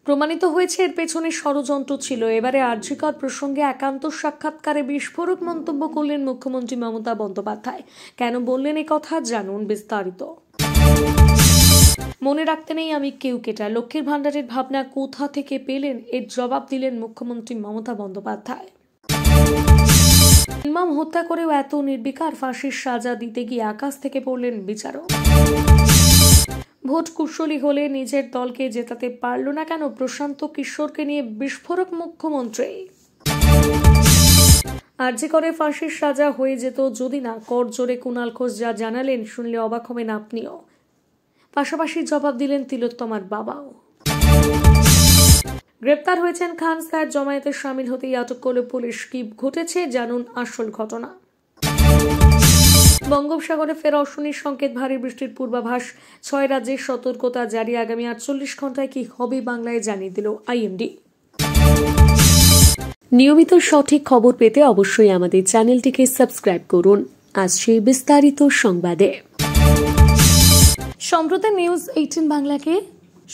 প্রমাণিত হয়েছে এর পেছনে ষড়যন্ত্র ছিল। এবারে আরজি কর প্রসঙ্গে একান্ত সাক্ষাৎকারে বিস্ফোরক মন্তব্য করলেন মুখ্যমন্ত্রী মমতা বন্দ্যোপাধ্যায়। কেন বললেন এই কথা, জানুন বিস্তারিত। মনে রাখতে নেই আমি কেউ কেটা, লক্ষ্মীর ভান্ডারের ভাবনা কোথা থেকে পেলেন, এর জবাব দিলেন মুখ্যমন্ত্রী মমতা বন্দ্যোপাধ্যায়। নির্মম হত্যা করেও এত নির্বিকার, ফাঁসির সাজা দিতে গিয়ে আকাশ থেকে পড়লেন বিচারক। ভোট কুশলী হলে নিজের দলকে জেতাতে পারল না কেন, প্রশান্ত কিশোরকে নিয়ে বিস্ফোরক মুখ্যমন্ত্রী। আরজি করে ফাঁসির সাজা হয়ে যেত যদি না, কর জোরে কুণাল ঘোষ যা জানালেন শুনলে অবাক হবেন আপনিও। পাশাপাশি জবাব দিলেন তিলোত্তমার বাবাও। গ্রেপ্তার হয়েছেন খান স্যার, জমায়েতে সামিল হতেই আটক করল পুলিশ। কি ঘটেছে জানুন আসল ঘটনা। বঙ্গোপসাগরে ফের অশনির সংকেত, ভারী বৃষ্টির পূর্বাভাস, 6 রাজ্যের সতর্কতা জারি। আগামী 48 ঘন্টায় কি হবে বাংলায় জানিয়ে দিল আইএমডি। নিয়মিত সঠিক খবর পেতে অবশ্যই আমাদের চ্যানেলটিকে সাবস্ক্রাইব করুন। আসছে বিস্তারিত সংবাদে। সম্প্রতি নিউজ 18 বাংলাকে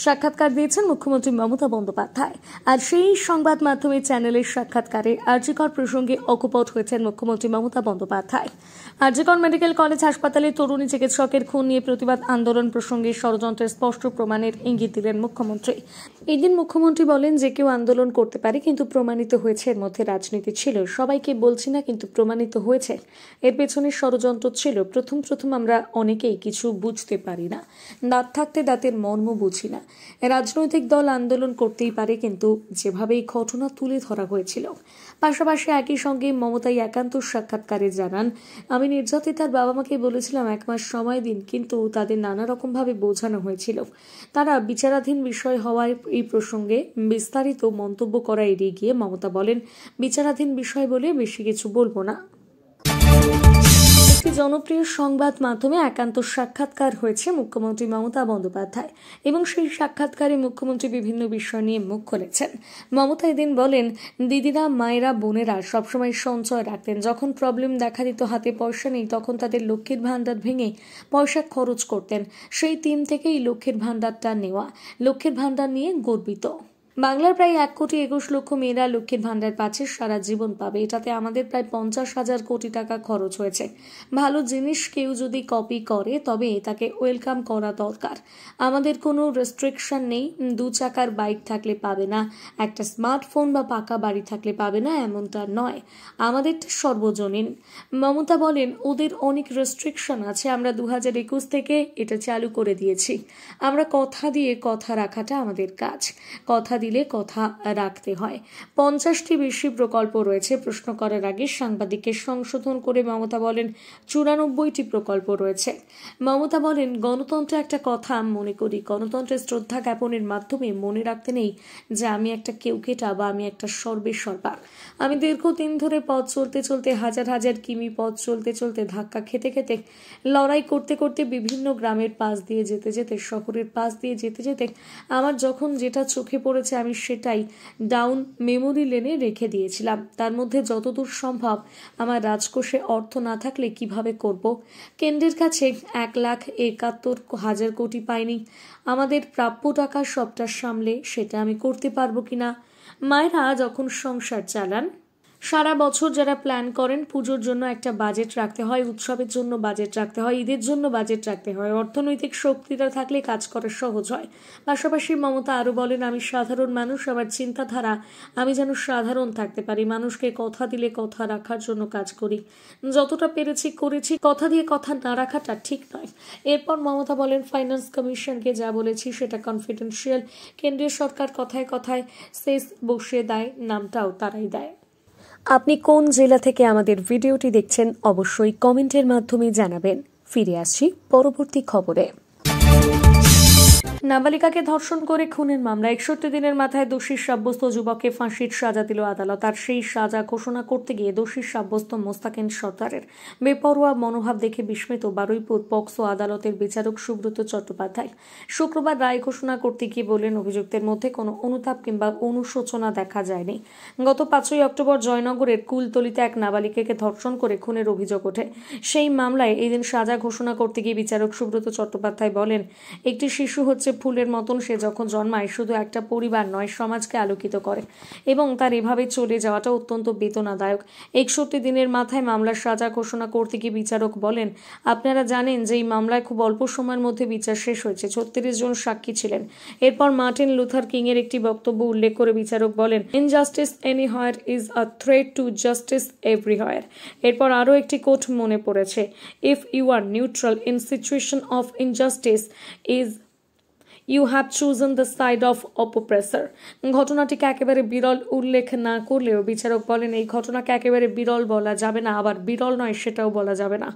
সাক্ষাৎকার দিয়েছেন মুখ্যমন্ত্রী মমতা বন্দ্যোপাধ্যায়। আর সেই সংবাদ মাধ্যমের চ্যানেলের সাক্ষাৎকারে আরজি কর প্রসঙ্গে অকুপট হয়েছেন মুখ্যমন্ত্রী মমতা বন্দ্যোপাধ্যায়। আরজি কর মেডিকেল কলেজ হাসপাতালে তরুণী চিকিৎসকের খুন নিয়ে প্রতিবাদ আন্দোলন প্রসঙ্গে ষড়যন্ত্রের স্পষ্ট প্রমাণের ইঙ্গিত দিলেন মুখ্যমন্ত্রী। এদিন মুখ্যমন্ত্রী বলেন যে কেউ আন্দোলন করতে পারে, কিন্তু প্রমাণিত হয়েছে এর মধ্যে রাজনীতি ছিল। সবাইকে বলছি না, কিন্তু প্রমাণিত হয়েছে এর পেছনে ষড়যন্ত্র ছিল। প্রথম আমরা অনেকেই কিছু বুঝতে পারি না, দাঁত থাকতে দাঁতের মর্ম বুঝি না। রাজনৈতিক দল আন্দোলন করতেই পারে, কিন্তু যেভাবে এই ঘটনা তুলে ধরা হয়েছিল। পাশাপাশি একই সঙ্গে মমতাই একান্ত সাক্ষাৎকারে জানান, আমি নির্যাতিতার বাবা মাকে বলেছিলাম 1 মাস সময় দিন, কিন্তু তাদের নানা রকম ভাবে বোঝানো হয়েছিল। তারা বিচারাধীন বিষয় হওয়ায় এই প্রসঙ্গে বিস্তারিত মন্তব্য করা এড়িয়ে গিয়ে মমতা বলেন, বিচারাধীন বিষয় বলে বেশি কিছু বলবো না। একটি জনপ্রিয় সংবাদ মাধ্যমে একান্ত সাক্ষাৎকার হয়েছে মুখ্যমন্ত্রী মমতা বন্দ্যোপাধ্যায়, এবং সেই সাক্ষাৎকারে মুখ্যমন্ত্রী বিভিন্ন বিষয় নিয়ে মুখ খুলেছেন। মমতা এদিন বলেন, দিদিরা, মায়েরা, বোনেরা সবসময় সঞ্চয় রাখতেন। যখন প্রবলেম দেখা দিত, হাতে পয়সা নেই, তখন তাদের লক্ষ্মীর ভান্ডার ভেঙে পয়সা খরচ করতেন। সেই থিম থেকেই লক্ষ্মীর ভান্ডারটা নেওয়া। লক্ষ্মীর ভান্ডার নিয়ে গর্বিত। বাংলার প্রায় 1,21,00,000 মেয়েরা লক্ষ্মীর ভান্ডার পাচ্ছে, সারা জীবন পাবে। এটাতে আমাদের প্রায় 50,000 কোটি টাকা খরচ হয়েছে। ভালো জিনিস কেউ যদি কপি করে তবে তাকে ওয়েলকাম করা দরকার। আমাদের কোনো রেস্ট্রিকশন নেই, 2 চাকার বাইক থাকলে পাবে না, একটা স্মার্টফোন বা পাকা বাড়ি থাকলে পাবে না, এমনটা নয়। আমাদেরটা সর্বজনীন। মমতা বলেন, ওদের অনেক রেস্ট্রিকশন আছে, আমরা 2021 থেকে এটা চালু করে দিয়েছি। আমরা কথা দিয়ে কথা রাখাটা আমাদের কাজ। কথা দিলে কথা রাখতে হয়। 50টি বেশি প্রকল্প রয়েছে। প্রশ্ন করার আগে সাংবাদিককে সংশোধন করে মমতা বলেন, 94টি প্রকল্প রয়েছে। মমতা বলেন, গণতন্ত্র একটা কথা মনে করি, গণতন্ত্রের শ্রদ্ধা জ্ঞাপনের মাধ্যমে মনে রাখতে নেই যে আমি একটা কেউকেটা বা আমি একটা সর্বেসর্বা। আমি দীর্ঘদিন ধরে পথ চলতে চলতে, হাজার হাজার কিমি পথ চলতে চলতে, ধাক্কা খেতে খেতে, লড়াই করতে করতে, বিভিন্ন গ্রামের পাশ দিয়ে যেতে যেতে, শহরের পাশ দিয়ে যেতে যেতে আমার যখন যেটা চোখে পড়েছে আমি সেটাই ডাউন মেমোরি লেনে রেখে দিয়েছিলাম। তার মধ্যে যতদূর সম্ভব আমার রাজকোষে অর্থ না থাকলে কিভাবে করব? কেন্দ্রের কাছে 1,71,000 কোটি পাইনি। আমাদের প্রাপ্য টাকা সবটা সামলে সেটা আমি করতে পারবো কিনা? মায়েরা যখন সংসার চালান, সারা বছর যারা প্ল্যান করেন, পুজোর জন্য একটা বাজেট রাখতে হয়, উৎসবের জন্য বাজেট রাখতে হয়, ঈদের জন্য বাজেট রাখতে হয়। অর্থনৈতিক শক্তিটা থাকলে কাজ করা সহজ হয়। পাশাপাশি মমতা আরো বলেন, আমি সাধারণ মানুষ, আমার চিন্তাধারা আমি যেন সাধারণ থাকতে পারি। মানুষকে কথা দিলে কথা রাখার জন্য কাজ করি, যতটা পেরেছি করেছি। কথা দিয়ে কথা না রাখাটা ঠিক নয়। এরপর মমতা বলেন, ফাইন্যান্স কমিশনকে যা বলেছি সেটা কনফিডেন্সিয়াল। কেন্দ্রীয় সরকার কথায় কথায় সেস বসিয়ে দেয়, নামটাও তারাই দেয়। আপনি কোন জেলা থেকে আমাদের ভিডিওটি দেখছেন অবশ্যই কমেন্টের মাধ্যমে জানাবেন। ফিরে আসছি পরবর্তী খবরে। নাবালিকাকে ধর্ষণ করে খুনের মামলা 61 দিনের মাথায় দোষী সাব্যস্ত যুবককে ফাঁসির সাজা দিল আদালত। আর সেই সাজা ঘোষণা করতে গিয়ে দোষী সাব্যস্ত মোস্তাকিন সর্দারের বেপরোয়া মনোভাব দেখে বিস্মিত বারুইপুর পক্সো আদালতের বিচারক সুব্রত চট্টোপাধ্যায়। শুক্রবার রায় ঘোষণা করতে গিয়ে বলেন, অভিযুক্তের মধ্যে কোনো অনুতাপ কিংবা অনুশোচনা দেখা যায়নি। গত 5ই অক্টোবর জয়নগরের কুলতলিতে এক নাবালিকাকে ধর্ষণ করে খুনের অভিযোগ ওঠে। সেই মামলায় এদিন সাজা ঘোষণা করতে গিয়ে বিচারক সুব্রত চট্টোপাধ্যায় বলেন, একটি শিশু হচ্ছে হচ্ছে ফুলের মতন, সে যখন জন্মায় শুধু একটা পরিবার নয়, সমাজকে আলোকিত করে এবং তার এভাবে চলে যাওয়াটা অত্যন্ত বেদনাদায়ক। 61 দিনের মাথায় মামলার সাজা ঘোষণা করতে গিয়ে বিচারক বলেন, আপনারা জানেন যে এই মামলায় খুব অল্প সময়ের মধ্যে বিচার শেষ হয়েছে। 36 জন সাক্ষী ছিলেন। এরপর মার্টিন লুথার কিং এর একটি বক্তব্য উল্লেখ করে বিচারক বলেন, injustice anywhere is a threat to justice everywhere. এরপর আরও একটি কোট মনে পড়েছে, if you are neutral in situation of injustice is you have chosen the side of oppressor. ঘটনাটিকে একেবারে বিরল উল্লেখ না করলেও বিচারক বলেন এই ঘটনাকে একেবারে বিরল বলা যাবে না, আবার বিরল নয় সেটাও বলা যাবে না।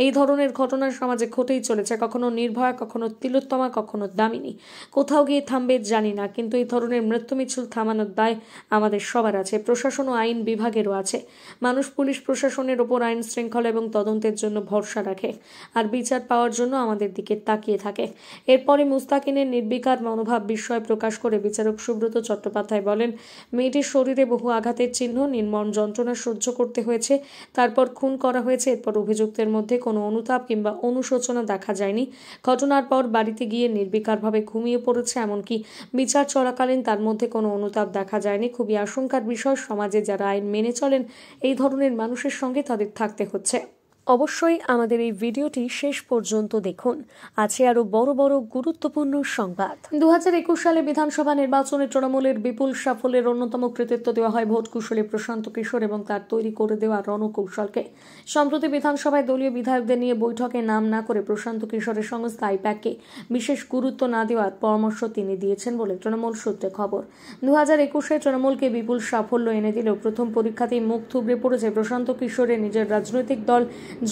এই ধরনের ঘটনা সমাজে ঘটেই চলেছে, কখনো নির্ভয়া, কখনো তিলোত্তমা, কখনো দামিনী। কোথাও গিয়ে থামবে জানি না, কিন্তু এই ধরনের মৃত্যু মিছিল থামানোর দায় আমাদের সবার আছে, প্রশাসন ও আইন বিভাগেরও আছে। মানুষ পুলিশ প্রশাসনের ওপর আইন শৃঙ্খলা এবং তদন্তের জন্য ভরসা রাখে আর বিচার পাওয়ার জন্য আমাদের দিকে তাকিয়ে থাকে। এরপরে মুস্তাকিনের নির্বিকার মনোভাব বিস্ময় প্রকাশ করে বিচারক সুব্রত চট্টোপাধ্যায় বলেন, মেয়েটির শরীরে বহু আঘাতের চিহ্ন, নির্মম যন্ত্রণা সহ্য করতে হয়েছে, তারপর খুন করা হয়েছে। এরপর অভিযুক্তের মধ্যে কোনো অনুতাপ কিংবা অনুশোচনা দেখা যায়নি। ঘটনার পর বাড়িতে গিয়ে নির্বিকারভাবে ঘুমিয়ে পড়েছে, এমনকি বিচার চলাকালীন তার মধ্যে কোনো অনুতাপ দেখা যায়নি। খুবই আশঙ্কার বিষয়, সমাজে যারা আইন মেনে চলেন এই ধরনের মানুষের সঙ্গে তাদের থাকতে হচ্ছে। অবশ্যই আমাদের এই ভিডিওটি শেষ পর্যন্ত দেখুন, আছে আরো বড় বড় গুরুত্বপূর্ণ সংবাদ। 2021 সালে বিধানসভা নির্বাচনে তৃণমূলের বিপুল সাফল্যের অন্যতম কৃতিত্ব দেওয়া হয় ভোট কুশলী প্রশান্ত কিশোর এবং তার তৈরি করে দেওয়া রণকৌশলকে। সম্প্রতি বিধানসভায় দলীয় বিধায়কদের নিয়ে বৈঠকে নাম না করে প্রশান্ত কিশোরের সংস্থা আইপ্যাককে বিশেষ গুরুত্ব না দেওয়ার পরামর্শ তিনি দিয়েছেন বলে তৃণমূল সূত্রে খবর। 2021-এ তৃণমূলকে বিপুল সাফল্য এনে দিলেও প্রথম পরীক্ষাতেই মুখ থুবড়ে পড়েছে প্রশান্ত কিশোরের নিজের রাজনৈতিক দল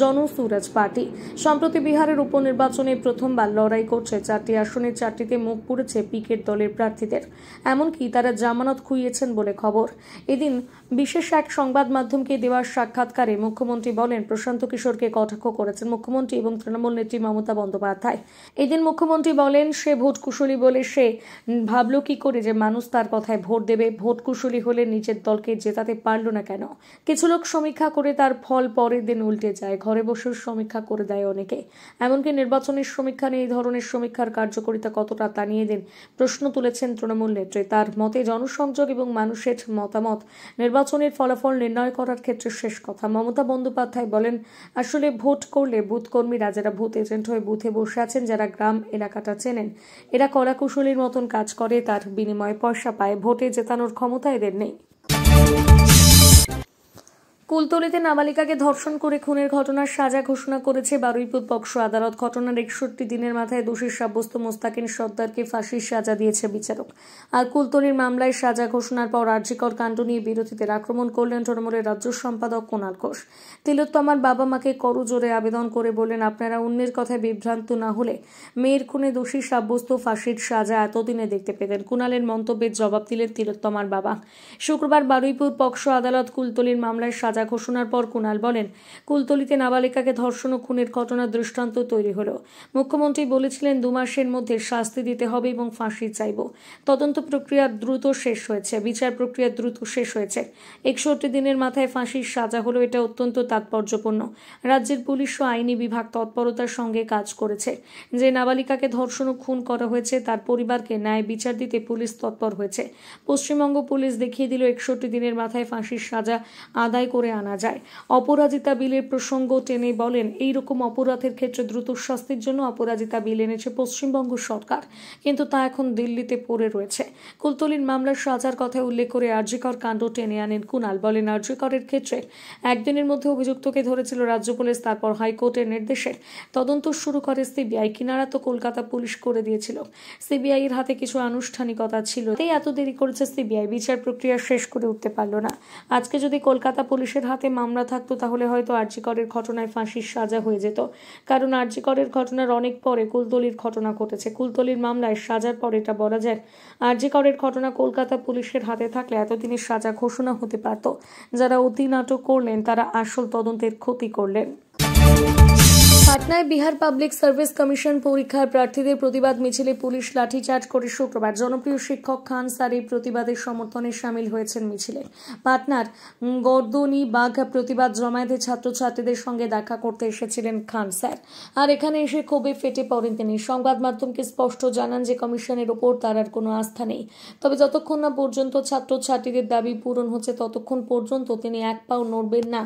জনসুরাজ পার্টি। সম্প্রতি বিহারের উপনির্বাচনে প্রথমবার লড়াই করছে 4টি আসনের 4টিতে মুখ পুড়েছে পিকের দলের প্রার্থীদের, এমনকি তারা জামানত খুইয়েছেন বলে খবর। এদিন বিশেষ এক সংবাদ মাধ্যমকে দেওয়া সাক্ষাৎকারে মুখ্যমন্ত্রী বলেন, প্রশান্ত কিশোরকে কটাক্ষ করেছেন মুখ্যমন্ত্রী এবং তৃণমূল নেত্রী মমতা বন্দ্যোপাধ্যায়। এদিন মুখ্যমন্ত্রী বলেন, সে ভোট কুশলী বলে সে ভাবল কি করে যে মানুষ তার কথায় ভোট দেবে? ভোট কুশলী হলে নিজের দলকে জেতাতে পারল না কেন? কিছু লোক সমীক্ষা করে তার ফল পরের দিন উল্টে যায়, ঘরে বসে সমীক্ষা করে দেয় অনেকে। এমনকি নির্বাচনের সমীক্ষা নিয়ে এই ধরনের সমীক্ষার কার্যকারিতা কতটা তা নিয়ে দিন প্রশ্ন তুলেছেন তৃণমূল নেত্রী। তার মতে জনসংযোগ এবং মানুষের মতামত নির্বাচনের ফলাফল নির্ণয় করার ক্ষেত্রে শেষ কথা। মমতা বন্দ্যোপাধ্যায় বলেন, আসলে ভোট করলে বুথ কর্মীরা, যারা বুথ এজেন্ট হয়ে বুথে বসে আছেন, যারা গ্রাম এলাকাটা চেনেন, এরা কলাকুশলীর মতন কাজ করে, তার বিনিময়ে পয়সা পায়। ভোটে জেতানোর ক্ষমতা এদের নেই। কুলতলিতে নাবালিকাকে ধর্ষণ করে খুনের ঘটনার সাজা ঘোষণা করেছে বারুইপুর পক্সো আদালত। ঘটনার 61 দিনের মাথায় দোষী সাব্যস্ত মোস্তাকিন সর্দারকে ফাঁসির সাজা দিয়েছে বিচারক। আর কুলতলির মামলায় সাজা ঘোষণার পর আরজিকর কাণ্ড নিয়ে বিরোধীদের আক্রমণ করলেন তৃণমূলের রাজ্য সম্পাদক কুণাল ঘোষ। তিলোত্তমার বাবা মাকে করজোড়ে আবেদন করে বললেন, আপনারা অন্যের কথায় বিভ্রান্ত না হলে মেয়ের খুনে দোষী সাব্যস্ত ফাঁসির সাজা এতদিনে দেখতে পেতেন। কুণালের মন্তব্যের জবাব দিলেন তিলোত্তমার বাবা। শুক্রবার বারুইপুর পক্সো আদালত কুলতলির মামলায় সাজা ঘোষণার পর কুণাল বলেন, কুলতলিতে নাবালিকাকে ধর্ষণ ও খুনের ঘটনার দৃষ্টান্ত তৈরি হলো। মুখ্যমন্ত্রী বলেছিলেন 2 মাসের মধ্যে শাস্তি দিতে হবে এবং ফাঁসি চাইব। তদন্ত প্রক্রিয়া দ্রুত শেষ হয়েছে, বিচার প্রক্রিয়া দ্রুত শেষ হয়েছে। 61 দিনের মাথায় ফাঁসির সাজা হলো, এটা অত্যন্ত তাৎপর্যপূর্ণ। রাজ্যের পুলিশ ও আইনি বিভাগ তৎপরতার সঙ্গে কাজ করেছে। যে নাবালিকাকে ধর্ষণ ও খুন করা হয়েছে তার পরিবারকে ন্যায় বিচার দিতে পুলিশ তৎপর হয়েছে। পশ্চিমবঙ্গ পুলিশ দেখিয়ে দিল 61 দিনের মাথায় ফাঁসির সাজা আদায় করে আনা যায়। অপরাজিতা বিলের প্রসঙ্গ টেনে বলেন, এইরকম অপরাধের ক্ষেত্রে দ্রুত শাস্তির জন্য অপরাজিতা বিল এনেছে পশ্চিমবঙ্গ সরকার, কিন্তু তা এখন দিল্লিতে পড়ে রয়েছে। কুলতলির মামলার সাজার কথা উল্লেখ করে আরজিকর কাণ্ড টেনে আনেন কুণাল। বলেন, আরজিকরের ক্ষেত্রে একদিনের মধ্যে অভিযুক্তকে ধরেছিল রাজ্য পুলিশ, তারপর হাইকোর্টের নির্দেশে তদন্ত শুরু করে সিবিআই। কিনারা তো কলকাতা পুলিশ করে দিয়েছিল। সিবিআই এর হাতে কিছু আনুষ্ঠানিকতা ছিল, তাই এত দেরি করেছে সিবিআই, বিচার প্রক্রিয়া শেষ করে উঠতে পারল না। আজকে যদি কলকাতা পুলিশের হাতে মামলা থাকতো তাহলে হয়তো আরজিকরের ঘটনায় ফাঁসির সাজা হয়ে যেত, কারণ আরজিকরের ঘটনার অনেক পরে কুলতলির ঘটনা ঘটেছে। কুলতলির মামলায় সাজার পর এটা বলা যায়, আরজিকরের ঘটনা কলকাতা পুলিশের হাতে থাকলে এতদিনের সাজা ঘোষণা হতে পারত। যারা অতি নাটক করলেন তারা আসল তদন্তের ক্ষতি করলেন। পাটনায় বিহার পাবলিক সার্ভিস কমিশন পরীক্ষার প্রার্থীদের প্রতিবাদ মিছিলে পুলিশ লাঠিচার্জ করে শুক্রবার জনপ্রিয় শিক্ষক খান স্যার এই প্রতিবাদের সমর্থনে সামিল হয়েছেন মিছিলে। পাটনার গর্দনি বাঘ প্রতিবাদ জমায়েতে ছাত্রছাত্রীদের সঙ্গে দেখা করতে এসেছিলেন খান স্যার, আর এখানে এসে ক্ষোভে ফেটে পড়েন তিনি। সংবাদ মাধ্যমকে স্পষ্ট জানান যে কমিশনের ওপর তার আর কোনো আস্থা নেই, তবে যতক্ষণ না পর্যন্ত ছাত্রছাত্রীদের দাবি পূরণ হচ্ছে ততক্ষণ পর্যন্ত তিনি এক পাও নড়বেন না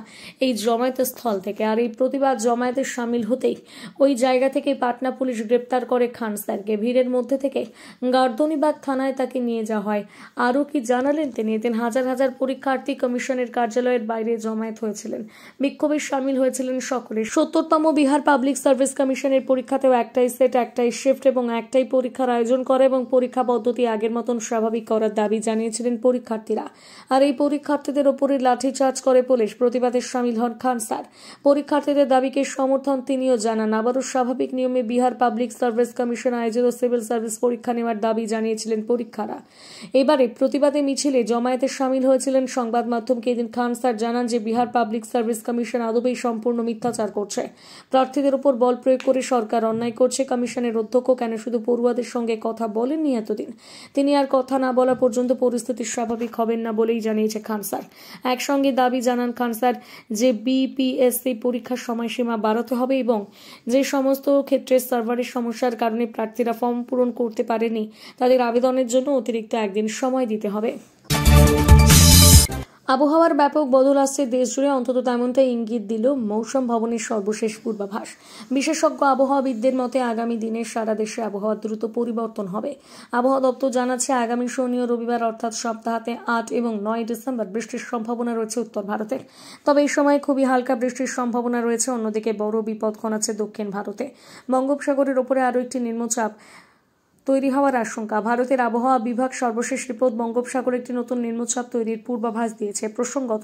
এই জমায়েত স্থল থেকে। আর এই প্রতিবাদ জমায়েতে সামিল হতেই ওই জায়গা থেকে পাটনা পুলিশ গ্রেপ্তার করে খান স্যারকে। ভিড়ের মধ্যে থেকে গার্দনিবাগ থানায় তাকে নিয়ে যাওয়া হয়। আরও কি জানালেন তিনি? এদিন হাজার হাজার পরীক্ষার্থী কমিশনের কার্যালয়ের বাইরে জমায়েত হয়েছিলেন, বিক্ষোভে সামিল হয়েছিলেন সকলে। ৭০তম বিহার পাবলিক সার্ভিস কমিশনের পরীক্ষাতেও একটাই সেট, একটাই শিফট এবং একটাই পরীক্ষার আয়োজন করে এবং পরীক্ষা পদ্ধতি আগের মতন স্বাভাবিক করার দাবি জানিয়েছিলেন পরীক্ষার্থীরা। আর এই পরীক্ষার্থীদের ওপরে লাঠিচার্জ করে পুলিশ। প্রতিবাদে সামিল হন খান স্যার। পরীক্ষার্থীদের দাবিকে সমর্থন তিনিও জানান। আবারও স্বাভাবিক নিয়মে বিহার পাবলিক সার্ভিস কমিশন আয়োজিত সিভিল সার্ভিস পরীক্ষা নেওয়ার দাবি জানিয়েছিলেন পরীক্ষারা। এবারে প্রতিবাদে মিছিলে জমায়েতে সামিল হয়েছিলেন সংবাদ মাধ্যমকে। এদিন খান স্যার জানান যে বিহার পাবলিক সার্ভিস কমিশন আদবেই সম্পূর্ণ মিথ্যাচার করছে, প্রার্থীদের উপর বল প্রয়োগ করে সরকার অন্যায় করছে। কমিশনের অধ্যক্ষ কেন শুধু পড়ুয়াদের সঙ্গে কথা বলেননি এতদিন, তিনি আর কথা না বলা পর্যন্ত পরিস্থিতি স্বাভাবিক হবেন না বলেই জানিয়েছে খান স্যার। একসঙ্গে দাবি জানান খান স্যার যে বিপিএসসি পরীক্ষার সময়সীমা বাড়াতে হবে এবং যে সমস্ত ক্ষেত্রে সার্ভারের সমস্যার কারণে প্রার্থীরা ফর্ম পূরণ করতে পারেনি তাদের আবেদনের জন্য অতিরিক্ত একদিন সময় দিতে হবে। আবহাওয়ার ব্যাপক বদল আসছে দেশজুড়ে, অন্তত তেমনটাই ইঙ্গিত দিল মৌসুম ভবনের সর্বশেষ পূর্বাভাস। বিশেষজ্ঞ আবহাওয়াবিদদের মতে আগামী দিনে সারা দেশে আবহাওয়া দ্রুত পরিবর্তন হবে। আবহাওয়া দপ্তর জানাচ্ছে আগামী শনি ও রবিবার অর্থাৎ সপ্তাহাতে ৮ এবং ৯ ডিসেম্বর বৃষ্টির সম্ভাবনা রয়েছে উত্তর ভারতে। তবে এই সময় খুবই হালকা বৃষ্টির সম্ভাবনা রয়েছে। অন্যদিকে বড় বিপদ ঘনাচ্ছে দক্ষিণ ভারতে। বঙ্গোপসাগরের ওপরে আরও একটি নিম্নচাপ তৈরি হওয়ার আশঙ্কা। ভারতের আবহাওয়া বিভাগ সর্বশেষ রিপোর্ট বঙ্গোপসাগরে একটি নতুন নিম্নচাপ তৈরির পূর্বাভাস দিয়েছে। প্রসঙ্গত,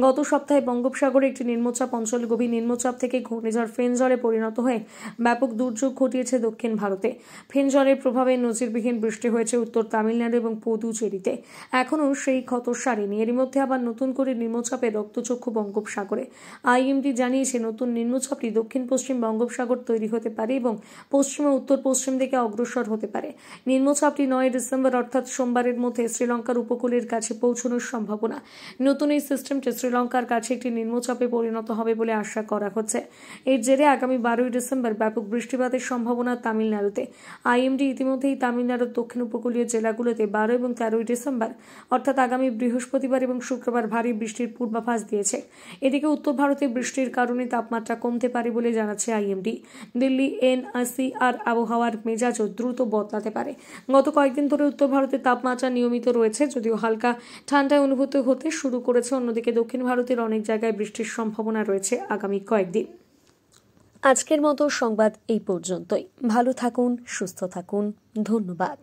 গত সপ্তাহে বঙ্গোপসাগরে একটি নিম্নচাপ অঞ্চল গভীর নিম্নচাপ থেকে ঘূর্ণিঝড় ফেনজরে পরিণত হয়ে ব্যাপক দুর্যোগ ঘটিয়েছে দক্ষিণ ভারতে। ফেনজরের প্রভাবে নজিরবিহীন বৃষ্টি হয়েছে উত্তর তামিলনাড়ু এবং পুদুচেরিতে। এখনও সেই ক্ষত সারেনি। এরই মধ্যে আবার নতুন করে নিম্নচাপের রক্তচক্ষু বঙ্গোপসাগরে। আইএমডি জানিয়েছে নতুন নিম্নচাপটি দক্ষিণ পশ্চিম বঙ্গোপসাগর তৈরি হতে পারে এবং পশ্চিম ও উত্তর পশ্চিম দিকে অগ্রসর হতে পারে। নিম্নচাপটি ৯ ডিসেম্বর অর্থাৎ সোমবারের মধ্যে শ্রীলঙ্কার উপকূলের কাছে পৌঁছানোর সম্ভাবনা। নতুন এই সিস্টেমটি শ্রীলঙ্কার কাছে একটি নিম্নচাপে পরিণত হবে বলে আশা করা হচ্ছে। এর জেরে আগামী ১২ ডিসেম্বর ব্যাপক বৃষ্টিপাতের সম্ভাবনা তামিলনাড়ুতে। আইএমডি ইতিমধ্যেই তামিলনাড়ুর দক্ষিণ উপকূলীয় জেলাগুলোতে ১২ এবং ১৩ ডিসেম্বর অর্থাৎ আগামী বৃহস্পতিবার এবং শুক্রবার ভারী বৃষ্টির পূর্বাভাস দিয়েছে। এদিকে উত্তর ভারতে বৃষ্টির কারণে তাপমাত্রা কমতে পারে বলে জানাচ্ছে আইএমডি। দিল্লি এনআইসিআর আবহাওয়ার মেজাজও দ্রুত বদলাতে পারে। গত কয়েকদিন ধরে উত্তর ভারতের তাপমাত্রা নিয়মিত রয়েছে, যদিও হালকা ঠান্ডায় অনুভূত হতে শুরু করেছে। অন্যদিকে দক্ষিণ ভারতের অনেক জায়গায় বৃষ্টির সম্ভাবনা রয়েছে আগামী কয়েকদিন। আজকের মতো সংবাদ এই পর্যন্তই। ভালো থাকুন, সুস্থ থাকুন। ধন্যবাদ।